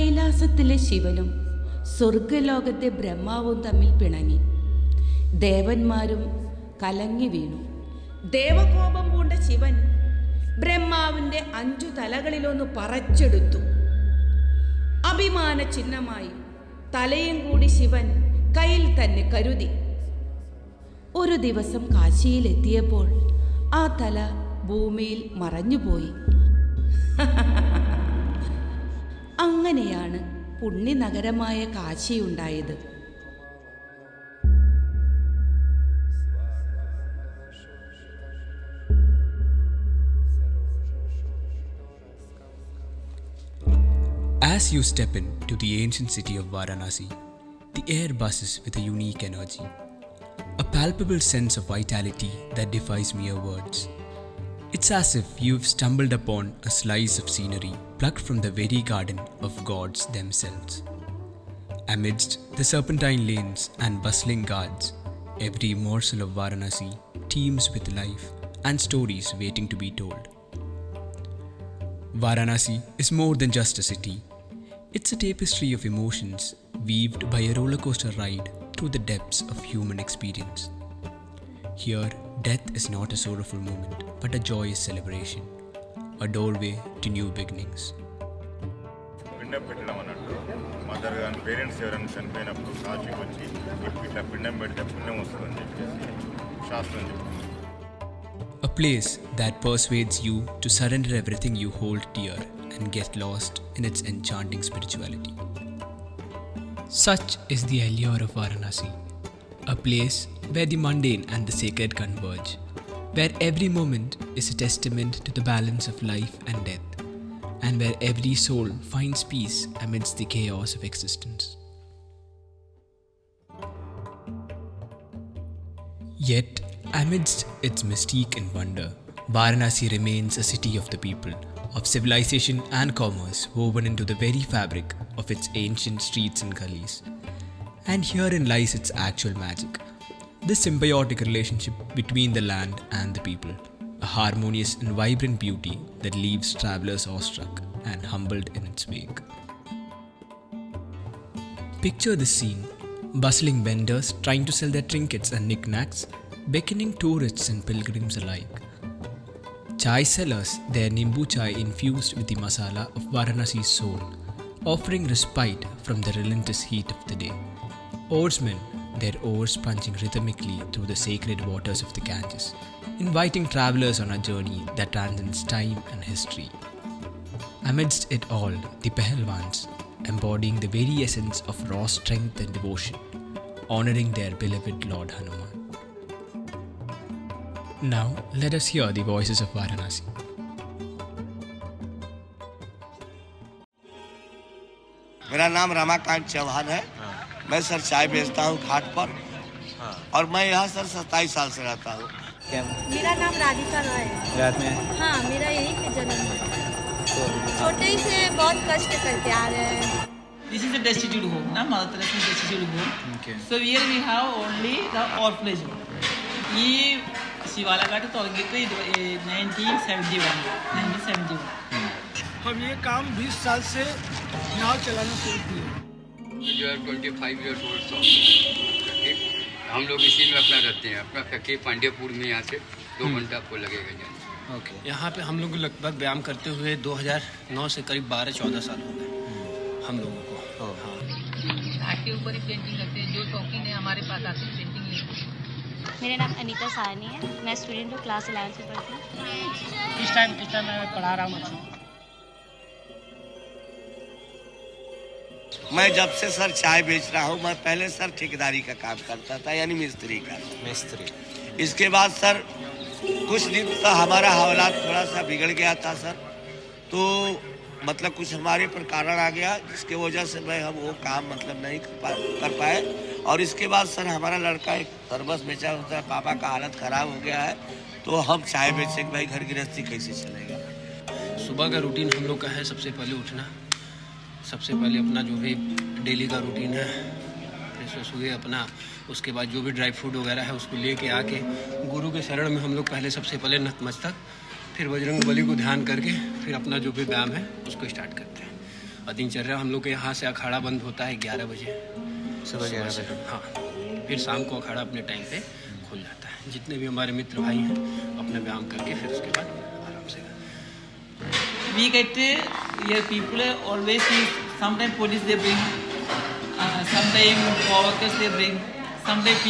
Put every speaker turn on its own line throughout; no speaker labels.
കൈലാസത്തിലെ ശിവനും സ്വർഗലോകത്തെ ബ്രഹ്മാവും തമ്മിൽ പിണങ്ങി. ദേവന്മാരും കലങ്ങി വീണു. ദേവകോപം പൂണ്ട ശിവൻ ബ്രഹ്മാവിൻ്റെ 5 തലകളിലൊന്ന് പറിച്ചെടുത്തു. അഭിമാന ചിഹ്നമായി തലയും കൂടി ശിവൻ കയ്യിൽ തന്നെ കരുതി. ഒരു ദിവസം കാശിയിലെത്തിയപ്പോൾ ആ തല ഭൂമിയിൽ മറഞ്ഞുപോയി. അങ്ങനെയാണ് പുണ്യനഗരമായ കാശിയുണ്ടായത്.
As you step into the ancient city of Varanasi, the air buzzes with a unique energy, a palpable sense of vitality that defies mere words. It's as if you've stumbled upon a slice of scenery plucked from the very garden of gods themselves. Amidst the serpentine lanes and bustling guards, every morsel of Varanasi teems with life and stories waiting to be told. Varanasi is more than just a city. It's a tapestry of emotions weaved by a roller coaster ride through the depths of human experience. Here, death is not a sorrowful moment, but a joyous celebration, a doorway to new beginnings.
పిండం పెట్టడం అన్నట్టు mother కానీ parents ఎవరైనా చనిపోయినప్పుడు సాక్షికి వచ్చి ఇట్లా పిండం పెడితే పుణ్యం వస్తుందని చెప్పేసి శాస్త్రం చెప్తుంది.
A place that persuades you to surrender everything you hold dear and get lost in its enchanting spirituality. Such is the allure of Varanasi, a place where the mundane and the sacred converge, where every moment is a testament to the balance of life and death, and where every soul finds peace amidst the chaos of existence. Yet, amidst its mystique and wonder, Varanasi remains a city of the people, of civilization and commerce woven into the very fabric of its ancient streets and gullies. And herein lies its actual magic, this symbiotic relationship between the land and the people, a harmonious and vibrant beauty that leaves travelers awestruck and humbled in its wake. Picture this scene, bustling vendors trying to sell their trinkets and knickknacks, beckoning tourists and pilgrims alike. Chai sellers, their Nimbu chai infused with the masala of Varanasi's soul, offering respite from the relentless heat of the day. Oarsmen, their oars punching rhythmically through the sacred waters of the Ganges, inviting travelers on a journey that transcends time and history. Amidst it all, the Pahalwans, embodying the very essence of raw strength and devotion, honoring their beloved Lord Hanuman. Now, let us hear the voices of Varanasi.
मेरा नाम रमाकांत चौहान है। मैं sir चाय बेचता हूँ घाट पर और मैं यहाँ सर 27 साल से रहता हूँ।
मेरा नाम राधिका रॉय है।
रात में
हाँ, मेरा यहीं पे जन्म है। छोटे ही से बहुत कष्ट करके आ रहे हैं।
This is a destitute home, na? Mother Teresa destitute home.
Okay.
So here we have only the orphanage home. ये शिवाला घाट तोड़गे तो 1971।
हम ये काम 20 साल से नाव चलाना शुरू किए।
जो है 25 ईयर्स ओल्ड शॉप, हम लोग इसी में अपना रहते हैं। अपना फैक्ट्री पांडेपुर में यहाँ से 2 घंटा आपको लगेगा जाने।
ओके।
यहाँ पे हम लोग लगभग व्यायाम करते हुए 2009 से करीब 12-14 साल हो गए हम लोगों को। हाँ,
घाट के ऊपर ही पेंटिंग करते हैं। जो शौकीन है हमारे पास आते हैं पेंटिंग लेते हैं।
मेरा नाम अनीता साहनी है। मैं स्टूडेंट हूँ, क्लास 11 से पढ़ती हूँ।
इस टाइम मैं पढ़ा रहा हूँ।
मैं जब से सर चाय बेच रहा हूँ, मैं पहले सर ठेकेदारी का काम करता था, यानी मिस्त्री का। इसके बाद सर कुछ दिन तो हमारा हालात थोड़ा सा बिगड़ गया था सर, तो मतलब कुछ हमारे पर कारण आ गया जिसके वजह से मैं हम वो काम मतलब नहीं कर पाए। और इसके बाद सर हमारा लड़का एक तरबस बेचा होता है, पापा का हालत ख़राब हो गया है, तो हम चाय बेचे कि भाई घर गृहस्थी कैसे चलेगा।
सुबह का रूटीन हम लोग का है सबसे पहले उठना, सबसे पहले अपना जो भी डेली का रूटीन है फ्रेश हुए अपना, उसके बाद जो भी ड्राई फ्रूट वगैरह है उसको लेके आके गुरु के शरण में हम लोग पहले सबसे पहले नतमस्तक, फिर बजरंग बली को ध्यान करके फिर अपना जो भी व्यायाम है उसको स्टार्ट करते हैं। और दिनचर्या हम लोग के यहाँ से अखाड़ा बंद होता है 11 बजे
सुबह 11
से।
बजे।
हाँ, फिर शाम को अखाड़ा अपने टाइम पे खुल जाता है। जितने भी हमारे मित्र भाई हैं अपना व्यायाम करके फिर उसके बाद आराम से।
We get here people always see, sometimes police they bring, sometimes workers they bring, sometimes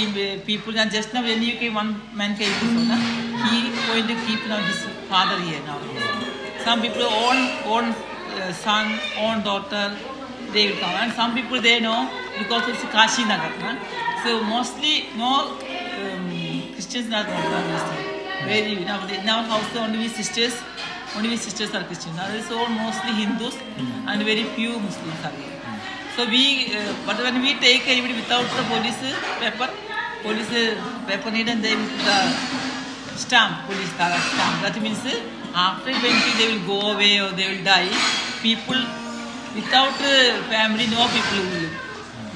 people, and just now when you came, one man came to Sona, he going to keep now his father here now. Some people own son, own daughter, they will come, and some people they know because it's Kashi Nagar. Huh? So mostly no Christians not very now in our house only sisters. Only sisters are Christians. Others are mostly Hindus and very few Muslims are here. So we, but when we take even without the police paper need and they put the stamp, police stamp. That means after 20 they will go away or they will die. People without family, no people will live.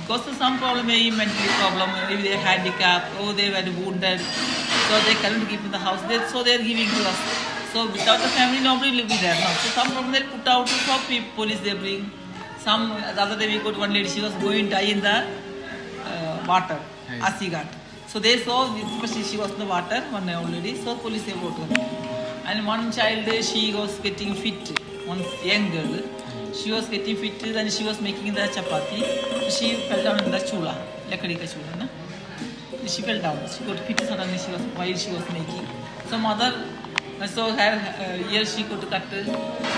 Because of some problem, maybe mental problem, maybe they are handicapped or they were wounded, so they cannot keep in the house. So they are giving to us. So without the family, nobody will be there now. So some problem they put out for police they bring. Some the other day we got one lady, she was going to die in the water, Asighat. So they saw, especially she was in the water, one old lady. So police they brought her. And one child, she was getting fit. One young girl, she was getting fit and she was making the chapati. So she fell down in the chula, lakadi ka chula, na. She fell down. She got fit suddenly. She was while she was making. So mother. So her here she could cut.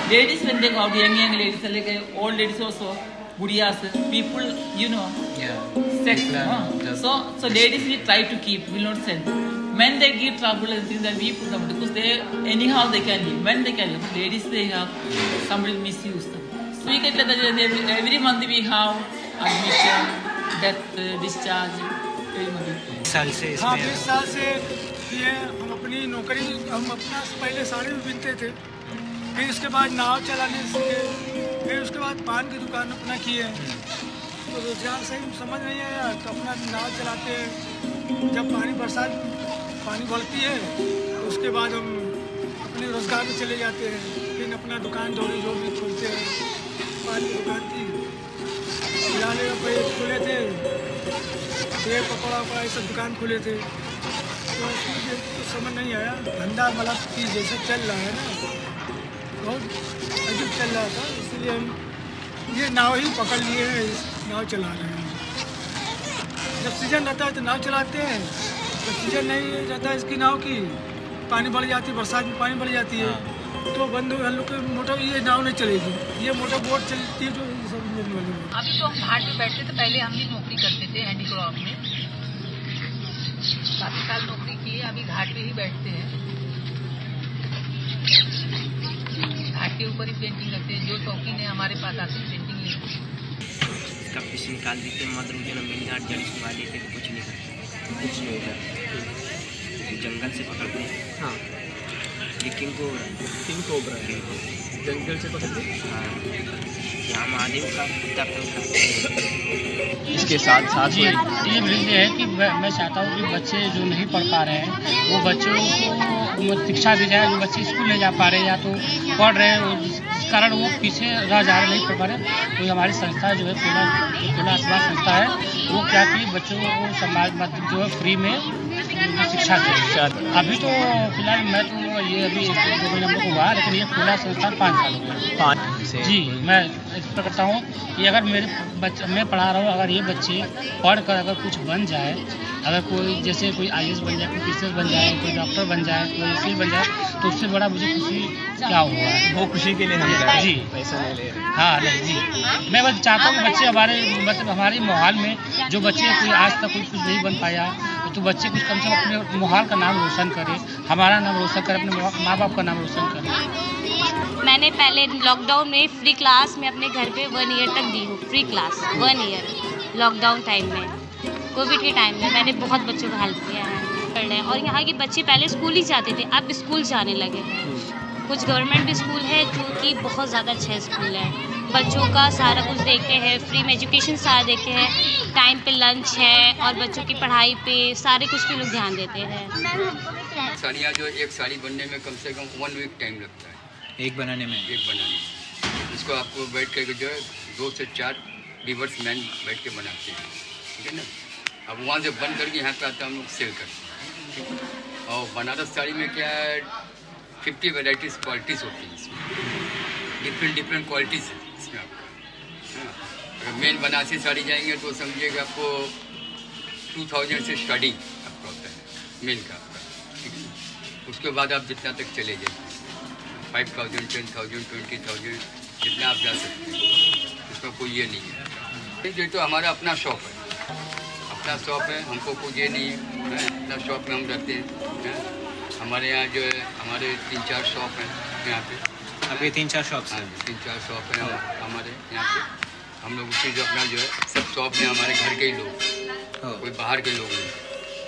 Ladies when they go out, young ladies, like old ladies also, gudiyas, people, you know, sex. So ladies we try to keep, will not sell. Men they give trouble and things that we put them because they anyhow they can live. Men they can live. But ladies they have somebody misuse them. So we get every month we have admission, death, discharge. Every month.
साल से
हाँ 20 साल से ये हम अपनी नौकरी हम अपना पहले साड़ी भी बिनते थे, फिर उसके बाद नाव चलाने सीखे, फिर उसके बाद पान की दुकान अपना किए। तो रोजगार सही समझ नहीं आया तो अपना नाव चलाते हैं। जब बरसात पानी बढ़ती है तो उसके बाद हम अपने रोजगार में चले जाते हैं। फिर अपना दुकान दौड़ी जो भी खोलते हैं, पान की दुकान थी, खिलाने खुले थे, ये पकौड़ा वकौड़ा ये सब दुकान खुले थे। तो समझ नहीं आया, धंधा मतलब कि जैसे चल रहा है ना, बहुत अजीब चल रहा था, इसलिए हम ये नाव ही पकड़ लिए हैं, नाव चला रहे हैं। जब सीजन रहता है तो नाव चलाते हैं, जब सीजन नहीं रहता है इसकी नाव की, पानी बढ़ जाती है, बरसात में पानी बढ़ जाती है तो बंद हम लोग मोटर ये नाव नहीं चलेगी, ये मोटर बोट चलती है जो सब वाली।
अभी तो हम घाट पे बैठते थे, पहले हम भी नौकरी करते थे हैंडीक्राफ्ट में, काफ़ी साल नौकरी की है। अभी घाट पे ही बैठते हैं, घाट के ऊपर ही पेंटिंग करते हैं। जो शौकीन है हमारे पास आते हैं पेंटिंग लेते हैं।
इसका पीस निकाल देते हैं, मदर मुझे मिल जाए जड़ छुपा देते हैं, कुछ नहीं करते, कुछ नहीं होता। जंगल से पकड़ते हैं। हाँ, ये किंग कोबरा जंगल से पकड़ते हैं। हाँ, यहाँ महादेव का कुत्ता पकड़ते हैं।
इसके साथ साथ
ये वृद्धि है कि मैं चाहता हूँ कि बच्चे जो नहीं पढ़ पा रहे हैं वो बच्चों को शिक्षा दी जाए। जो बच्चे स्कूल नहीं जा पा रहे या तो पढ़ रहे हैं जिस कारण वो पीछे रह जा रहे, नहीं पढ़ पा रहे, तो हमारी संस्था जो है खुला आसमान संस्था है, वो क्या कि बच्चों को समाज मतलब जो है फ्री में शिक्षा देती। अभी तो फिलहाल मैं तो ये अभी 1-2 महीने हमको हुआ, लेकिन ये खुला संस्था 5 साल हो गया।
5 से
जी मैं एक्सपेक्ट करता हूँ कि अगर मेरे बच्चे मैं पढ़ा रहा हूँ, अगर ये बच्चे पढ़ कर अगर कुछ बन जाए, अगर कोई जैसे कोई IAS बन जाए, कोई PCS बन जाए, कोई डॉक्टर बन जाए, कोई वकील बन जाए, तो उससे बड़ा मुझे खुशी क्या हुआ।
वो खुशी के लिए हम
जी
पैसा नहीं ले रहे।
हाँ नहीं जी, मैं बस चाहता हूँ कि बच्चे हमारे मतलब हमारे मोहाल में जो बच्चे कोई आज तक कुछ नहीं बन पाया, तो बच्चे कुछ कम से कम अपने मोहाल का नाम रोशन करें, हमारा नाम रोशन करें, अपने माँ बाप का नाम रोशन करें।
मैंने पहले लॉकडाउन में फ्री क्लास में अपने घर पे 1 ईयर तक दी हूँ, free class 1 year lockdown time में, कोविड के टाइम में मैंने बहुत बच्चों को हेल्प किया है पढ़ रहे हैं। और यहाँ के बच्चे पहले स्कूल ही जाते थे, अब स्कूल जाने लगे। कुछ गवर्नमेंट भी स्कूल है जो कि बहुत ज़्यादा अच्छे स्कूल है, बच्चों का सारा कुछ देखते हैं, फ्री में एजुकेशन सारा देखते हैं, टाइम पे लंच है और बच्चों की पढ़ाई पे सारे कुछ पे लोग ध्यान देते हैं।
साड़ियाँ जो एक साड़ी बनने में कम से कम 1 वीक टाइम लगता है,
एक बनाने में।
इसको आपको बैठ कर जो है 2 से 4 वीवर्स मैन बैठ के बनाते हैं, ठीक है ना। अब वहाँ से बंद करके यहाँ पे आता हम लोग सेल करते हैं, ठीक है। और बनारस साड़ी में क्या है 50 वेराइटीज़ क्वालिटीज़ होती हैं इसमें, डिफरेंट क्वालिटीज़ है इसमें आपका, हाँ। अगर मेन बनारसी साड़ी जाएंगे तो समझिएगा आपको 2000 से स्टार्टिंग आपका होता है मेन का आपका, ठीक है। उसके बाद आप जितना तक चले जाइए 5000, 10,000, 20,000 जितना आप जा सकते हैं, इसमें कोई ये नहीं है। ये तो हमारा अपना शॉप है, अपना शॉप है, हमको कोई ये नहीं है, अपना शॉप में हम रहते हैं। हमारे यहाँ जो है हमारे 3-4 शॉप हैं यहाँ पे।
अभी 3-4 शॉप्स हैं?
3-4 शॉप हैं हमारे यहाँ पे। हम लोग उसी जो अपना जो है सब शॉप में हमारे घर के ही लोग, कोई बाहर के लोग नहीं,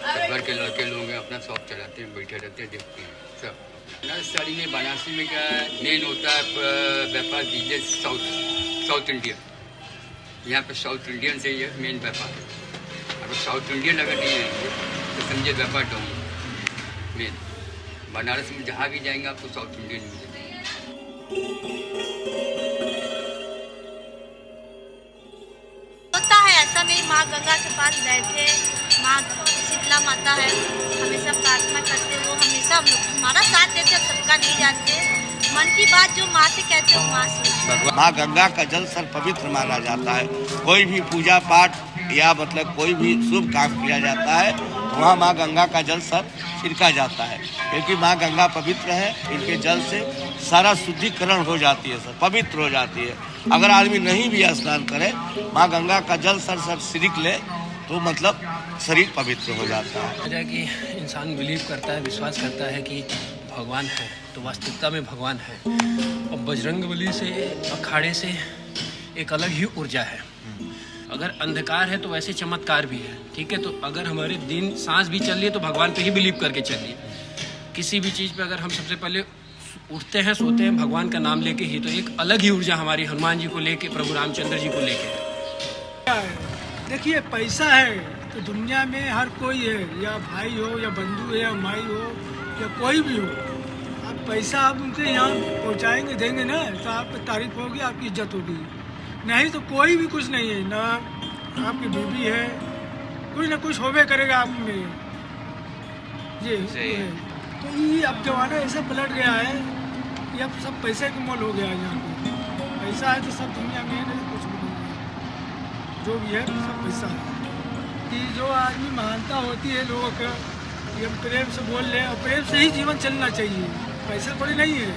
सब घर के लड़के लोग हैं, अपना शॉप चलाते हैं, बैठे रहते हैं, देखते हैं सब। साड़ी में बनारसी में क्या है मेन होता है व्यापार बिजनेस साउथ इंडियन, यहाँ पे साउथ इंडियन से ही मेन व्यापार है। अगर साउथ इंडियन अगर नहीं है तो समझे व्यापार डाउन मेन। बनारस में जहाँ भी जाएंगे आपको साउथ इंडियन मिलेगा।
होता है ऐसा नहीं, माँ गंगा के पास बैठे, माँ शीतला माता है, हमेशा प्रार्थना करते, वो हमेशा हमारा साथ देते, सबका नहीं जानते, मन की बात जो माँ से कहते हो माँ से।
माँ गंगा का जल सर पवित्र माना जाता है। कोई भी पूजा पाठ या मतलब कोई भी शुभ काम किया जाता है तो वहाँ माँ गंगा का जल सर छिड़का जाता है, क्योंकि माँ गंगा पवित्र है। इनके जल से सारा शुद्धिकरण हो जाती है सर, पवित्र हो जाती है। अगर आदमी नहीं भी स्नान करे, माँ गंगा का जल सर छिड़क ले तो मतलब शरीर पवित्र हो जाता है।
जैसा कि इंसान बिलीव करता है, विश्वास करता है कि भगवान है, तो वास्तविकता में भगवान है। और बजरंगबली से अखाड़े से एक अलग ही ऊर्जा है। अगर अंधकार है तो वैसे चमत्कार भी है, ठीक है। तो अगर हमारे दिन सांस भी चल रही है तो भगवान पे ही बिलीव करके चलिए। किसी भी चीज़ पे अगर हम सबसे पहले उठते हैं सोते हैं भगवान का नाम लेके ही, तो एक अलग ही ऊर्जा हमारी हनुमान जी को लेके, प्रभु रामचंद्र जी को लेके।
देखिए पैसा है तो दुनिया में हर कोई है, या भाई हो या बंधु है या माई हो या कोई भी हो, आप पैसा आप उनके यहाँ पहुँचाएंगे देंगे ना तो आप तारीफ होगी, आपकी इज्जत होगी। नहीं तो कोई भी कुछ नहीं है, ना आपकी बीवी है, कुछ ना कुछ होबे करेगा आप में। ये है। तो ये अब जमाना ऐसा पलट गया है कि अब सब पैसे का मोल हो गया है। यहाँ पे पैसा है तो सब दुनिया में है, नहीं कुछ भी नहीं है। जो भी है सब पैसा है। कि जो आदमी महानता होती है लोगों का, कि हम प्रेम से बोल रहे हैं और प्रेम से ही जीवन चलना चाहिए, पैसा थोड़ी नहीं है।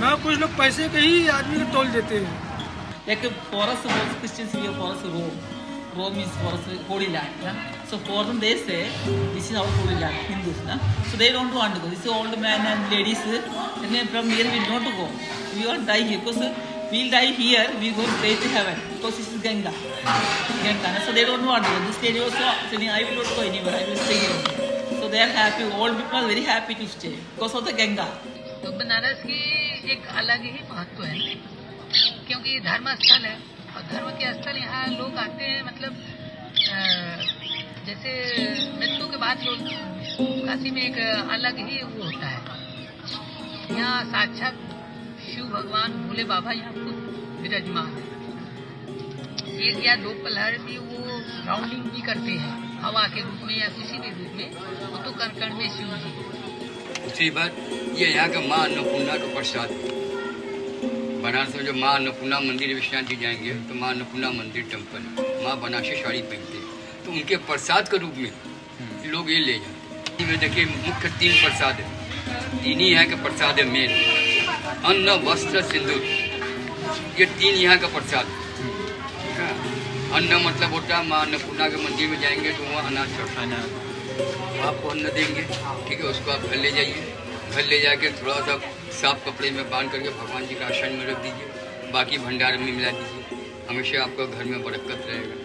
मैं कुछ लोग पैसे के ही आदमी को तोल देते हैं।
Like for us, Christians, we are for us Rome. Rome is for us holy land. Yeah? So for them, they say this is our holy land, Hindus. Yeah? So they don't want to go. This is old men and ladies. And then from here we don't go. We won't die here because we'll die here. We go straight to heaven because this is Ganga. Ganga. So they don't want to go. This lady also saying, I will not go anywhere. I will stay here. So they are happy. All people are very happy to stay because of the Ganga.
तो बनारस की एक अलग ही महत्व है, क्योंकि धर्म स्थल है और धर्म के स्थल यहाँ लोग आते हैं। मतलब जैसे मृत्यु के बाद लोग काशी में एक अलग ही वो होता है। यहाँ साक्षात शिव भगवान भोले बाबा यहाँ खुद विराजमान है। 1 या 2 पलहर भी वो राउंडिंग भी करते हैं हवा के रूप में या किसी भी रूप में, वो तो कण में शिव जी।
दूसरी बात ये यहाँ का माँ अन्नपूर्णा का प्रसाद है। बनारस में जो माँ अन्नपूर्णा मंदिर विश्वनाथ जी जाएंगे तो माँ अन्नपूर्णा मंदिर टेम्पल, माँ बनारसी साड़ी पहनते हैं, तो उनके प्रसाद के रूप में लोग ये ले जाते हैं। देखिए मुख्य 3 प्रसाद है, 3 ही यहाँ का प्रसाद है मेन, अन्न वस्त्र सिंदूर, ये 3 यहाँ का प्रसाद है। अन्न मतलब होता है माँ अन्नपूर्णा के मंदिर में जाएंगे तो वहाँ अनाज चढ़ाना, आपको अन्न देंगे, ठीक है। उसको आप घर ले जाइए, घर ले जाके थोड़ा सा साफ कपड़े में बांध करके भगवान जी का आसन में रख दीजिए, बाकी भंडार में मिला दीजिए, हमेशा आपका घर में बरकत रहेगा।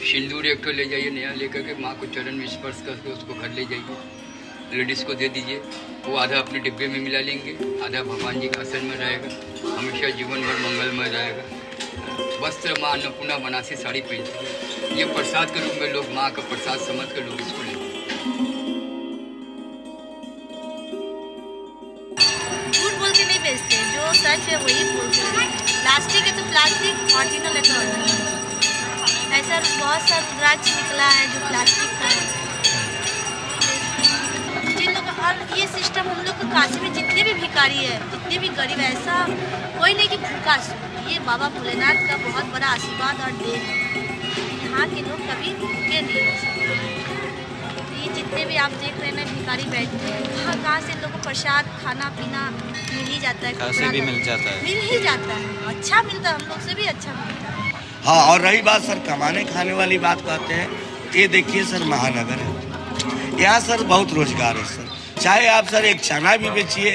सिंदूर एक तो ले जाइए नया लेकर के, माँ को चरण में स्पर्श करके उसको घर ले जाइए, लेडीज़ को दे दीजिए, वो आधा अपने डिब्बे में मिला लेंगे, आधा भगवान जी का आसन में रहेगा, हमेशा जीवन भर मंगलमय रहेगा। वस्त्र माँ अन्नपूर्णा बनारसी साड़ी पहनती है, ये प्रसाद के रूप में लोग माँ का प्रसाद समझ कर लोग इसको लेते हैं।
झूठ बोल के नहीं बेचते, जो सच है वही बोलते हैं।
प्लास्टिक है तो प्लास्टिक, ऑरिजिनल है तो ऑरिजिनल। ऐसा बहुत सा रुद्राक्ष निकला है जो प्लास्टिक का है। जिन लोग और ये सिस्टम हम लोग काशी में जितने भी भिखारी है, जितने भी गरीब है, ऐसा कोई नहीं कि भूखा सो। ये बाबा भोलेनाथ का बहुत बड़ा आशीर्वाद और देन है। यहाँ के लोग कभी भूखे नहीं हो सकते। ये जितने भी आप देख रहे हैं ना भिखारी बैठते हैं, कहाँ से इन लोगों को प्रसाद खाना पीना मिल ही जाता है,
कहाँ से भी मिल जाता है,
मिल ही जाता है। अच्छा मिलता है, हम लोग से भी अच्छा मिलता है।
हाँ, और रही बात सर कमाने खाने वाली बात कहते हैं, ये देखिए सर महानगर है, यहाँ सर बहुत रोजगार है सर। चाहे आप सर एक चना भी बेचिए,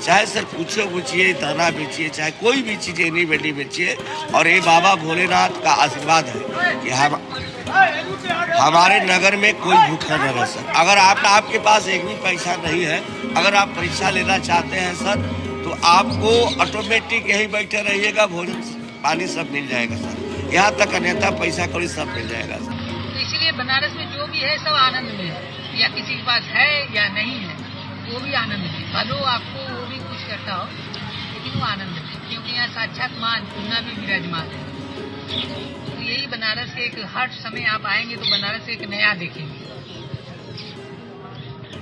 चाहे सर पूछो पूछिए दाना बेचिए, चाहे कोई भी चीज़ एनी बेटी बेचिए, और ये बाबा भोलेनाथ का आशीर्वाद है कि हमारे नगर में कोई भूखा न रहे सर। अगर आपके पास एक भी पैसा नहीं है, अगर आप परीक्षा लेना चाहते हैं सर, तो आपको ऑटोमेटिक यही बैठे रहिएगा, भोजन पानी सब मिल जाएगा सर। यहाँ तक अन्यथा पैसा कौड़ी सब मिल जाएगा सर।
तो इसीलिए बनारस में जो भी है सब आनंद में है, या किसी के पास है या नहीं है वो भी आनंद में, भलो आपको वो भी कुछ करता हो लेकिन वो आनंद में, क्योंकि यहाँ साक्षात मां अन्नपूर्णा भी विराजमान है। तो यही बनारस के एक हर समय आप आएंगे तो बनारस एक नया देखेंगे।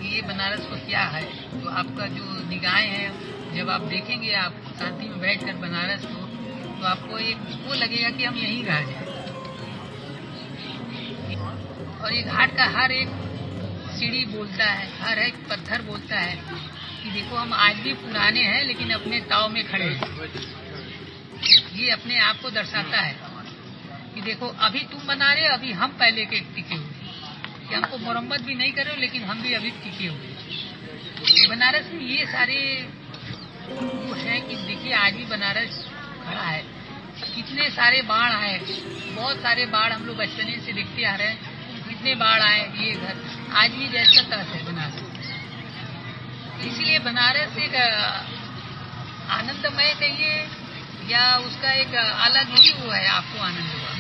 ये बनारस को क्या है, तो आपका जो निगाहें हैं जब आप देखेंगे, आप शांति में बैठकर बनारस को, तो आपको एक वो लगेगा कि हम यहीं रह जाए। और ये घाट का हर एक सीढ़ी बोलता है, हर एक पत्थर बोलता है कि देखो हम आज भी पुराने हैं लेकिन अपने ताव में खड़े हैं। ये अपने आप को दर्शाता है कि देखो अभी तुम बना रहे, अभी हम पहले के टिके हुए, कि हमको मरम्मत भी नहीं कर रहे हो लेकिन हम भी अभी टिके हुए। बनारस में ये सारे वो है कि देखिए आज भी बनारस खड़ा है। कितने सारे बाढ़ आए, बहुत सारे बाढ़ हम लोग बचपने से देखते आ रहे हैं, कितने बाढ़ आए, ये घर आज भी जैसा तरह है बनारस। इसलिए बनारस एक आनंदमय कहिए या उसका एक अलग ही वो है, आपको आनंद हुआ।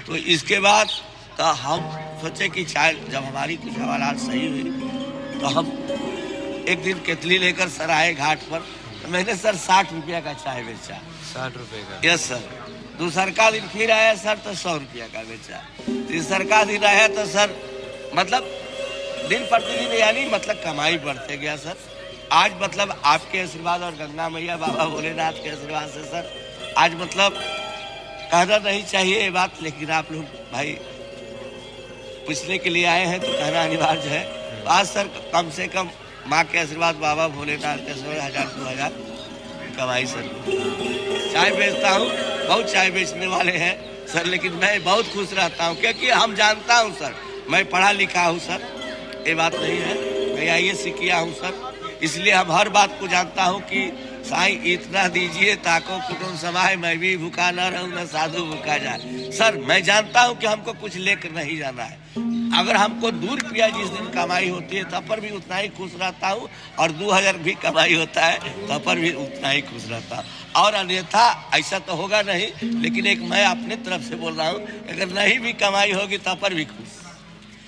तो इसके बाद तो हम सोचे कि शायद जब हमारी कुछ हालात सही हुई तो हम एक दिन केतली लेकर सर आए घाट पर, तो मैंने सर 60 रुपया का चाय बेचा।
60 रुपए का?
Yes sir. दूसरा दिन फिर आया सर तो 100 रुपया का बेचा। तीसरा दिन आया तो सर मतलब दिन प्रतिदिन यानी मतलब कमाई बढ़ते गया सर। आज मतलब आपके आशीर्वाद और गंगा मैया बाबा भोलेनाथ के आशीर्वाद से सर आज मतलब कहना नहीं चाहिए ये बात, लेकिन आप लोग भाई पूछने के लिए आए हैं तो कहना अनिवार्य है। आज सर कम से कम माँ के आशीर्वाद बाबा भोलेनाथ के आशीर्वाद 1000-2000 कमाई सर। चाय बेचता हूँ, बहुत चाय बेचने वाले हैं सर, लेकिन मैं बहुत खुश रहता हूँ क्योंकि हम जानता हूँ सर, मैं पढ़ा लिखा हूँ सर, ये बात नहीं है, मैं IAS किया हूँ सर, इसलिए हम हर बात को जानता हूँ कि साईं इतना दीजिए ताको कुटुंब समाए, मैं भी भूखा न रहूँ न साधु भूखा जाए। सर मैं जानता हूँ कि हमको कुछ लेकर नहीं जाना है, अगर हमको 2 रुपया जिस दिन कमाई होती है तब पर भी उतना ही खुश रहता हूँ, और 2000 भी कमाई होता है तब पर भी उतना ही खुश रहता हूँ। और अन्यथा ऐसा तो होगा नहीं, लेकिन एक मैं अपने तरफ से बोल रहा हूँ, अगर नहीं भी कमाई होगी तब पर भी खुश,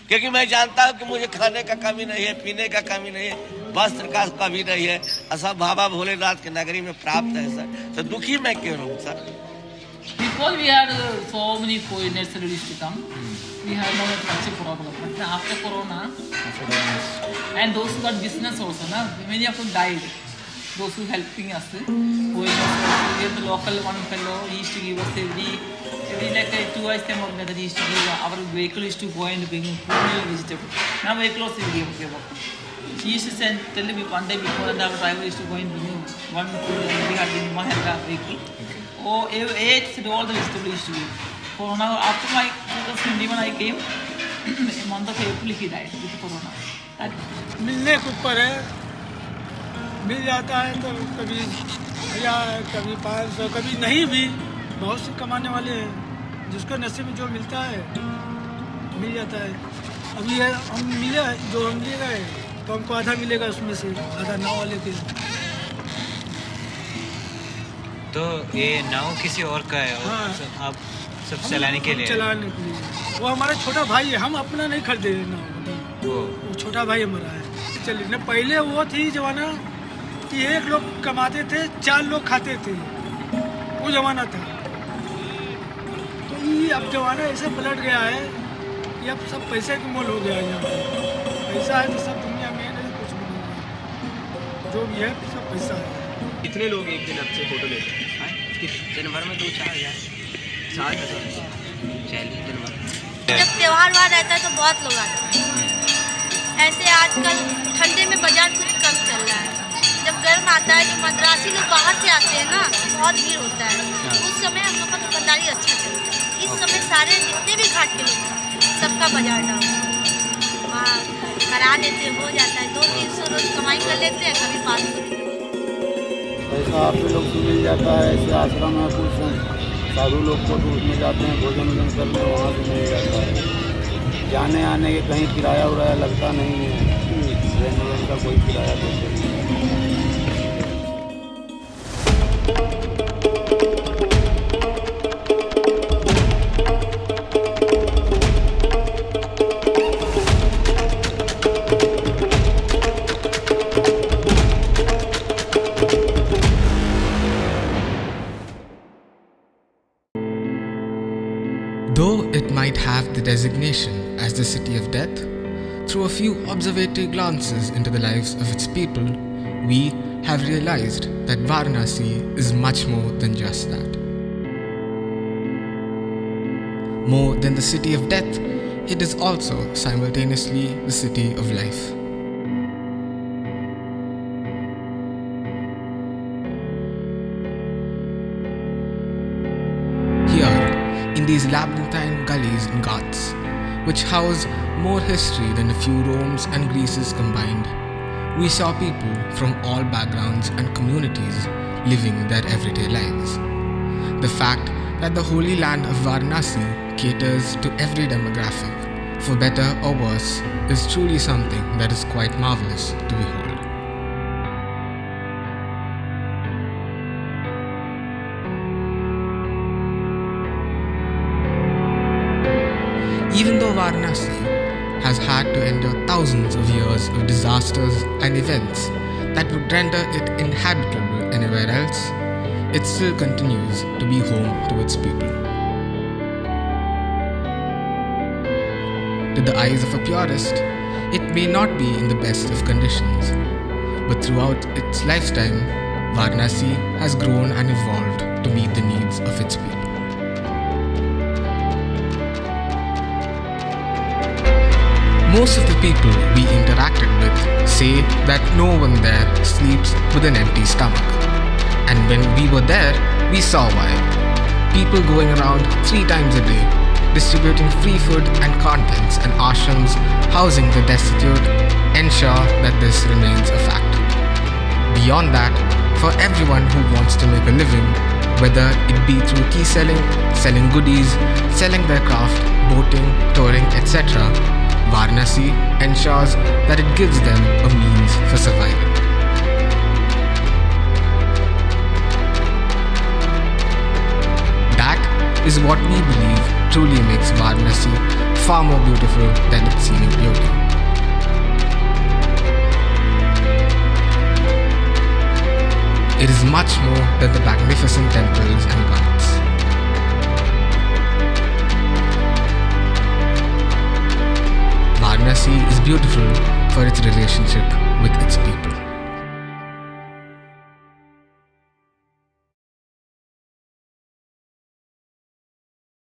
क्योंकि मैं जानता हूँ कि मुझे खाने का कमी नहीं है, पीने का कमी नहीं है, वस्त्र का कमी नहीं है, सब बाबा भोलेनाथ के नगरी में प्राप्त है सर। तो दुखी मैं क्यों रहूँ sir.
Before we had so many foreigners who used to come, we had no such a problem. But after Corona, and those who got business also, na, many of them died. Those who helping us, foreigners, we have the local one fellow, he used to give us every like 2 hours time of that he used to give, our vehicle used to go and bring food and vegetable. Now vehicle also we give up. He used to tell me one day before, and our driver used to go and bring one food, and we had in Mahindra vehicle. Oh, ate all the vegetables used to give. Corona, after my 2021 I came, in month of April he died with Corona.
मिलने के ऊपर है, मिल जाता है तो कभी 1000, कभी 500, कभी नहीं भी। बहुत से कमाने वाले हैं, जिसको नसीब में जो मिलता है मिल जाता है। अभी है हम मिले, जो हम ले गए तो हमको आधा मिलेगा, उसमें से आधा नाव वाले के।
तो ये नाव किसी और का है?
हाँ,
आप सब चलाने के लिए?
चलाने के लिए। वो हमारा छोटा भाई है, हम अपना नहीं खरीदे नाव। वो छोटा भाई हमारा है। चलिए ना, पहले वो थी जमाना कि एक लोग कमाते थे, 4 लोग खाते थे, वो ज़माना था। तो ये अब ज़माना ऐसे पलट गया है कि अब सब पैसे का मोल हो गया है। यहाँ पे पैसा है तो सब दुनिया में नहीं, कुछ भी नहीं है। जो भी है सब पैसा है।
कितने लोग एक दिन आपसे फोटो लेते हैं? दिन भर में 2-4 हज़ार, 4,000 चलिए दिन भर।
जब त्योहार वार रहता है तो बहुत लोग आते हैं। ऐसे आजकल ठंडे में बाजार कुछ कम चल रहा है। जब गर्म आता है, जो मद्रासी लोग बाहर से आते हैं ना, बहुत भीड़ होता है। उस समय हम लोग का दुकानदारी अच्छा चलता है। इस समय सारे जितने भी घाट के लोग हैं, सबका बाजार डाउन वहाँ करा लेते, हो जाता है। 200-300 रोज कमाई कर लेते हैं, कभी 500।
पैसा आप लोग से मिल जाता है। ऐसे आश्रम है कुछ साधु लोग को, तो उसमें जाते हैं भोजन वोजन करने, वहाँ से मिल जाता है। जाने आने के कहीं किराया उराया लगता नहीं है, ट्रेन व्रेन का कोई किराया देते नहीं।
Though it might have the designation as the city of death, through a few observatory glances into the lives of its people, we have realized that Varanasi is much more than just that. More than the city of death, it is also simultaneously the city of life. In these labyrinthine gullies and ghats, which house more history than a few Romes and Greeces combined, we saw people from all backgrounds and communities living their everyday lives. The fact that the holy land of Varanasi caters to every demographic, for better or worse, is truly something that is quite marvelous to behold. Even though Varanasi has had to endure thousands of years of disasters and events that would render it inhabitable anywhere else, it still continues to be home to its people. To the eyes of a purist, it may not be in the best of conditions, but throughout its lifetime, Varanasi has grown and evolved to meet the needs of its people. Most of the people we interacted with say that no one there sleeps with an empty stomach. And when we were there, we saw why. People going around 3 times a day, distributing free food and contents and ashrams housing the destitute, ensure that this remains a fact. Beyond that, for everyone who wants to make a living, whether it be through tea selling, selling goodies, selling their craft, boating, touring, etc., Varanasi ensures that it gives them a means for survival. That is what we believe truly makes Varanasi far more beautiful than its scenic beauty. It is much more than the magnificent temples and ghats. Varanasi is beautiful for its relationship with its people.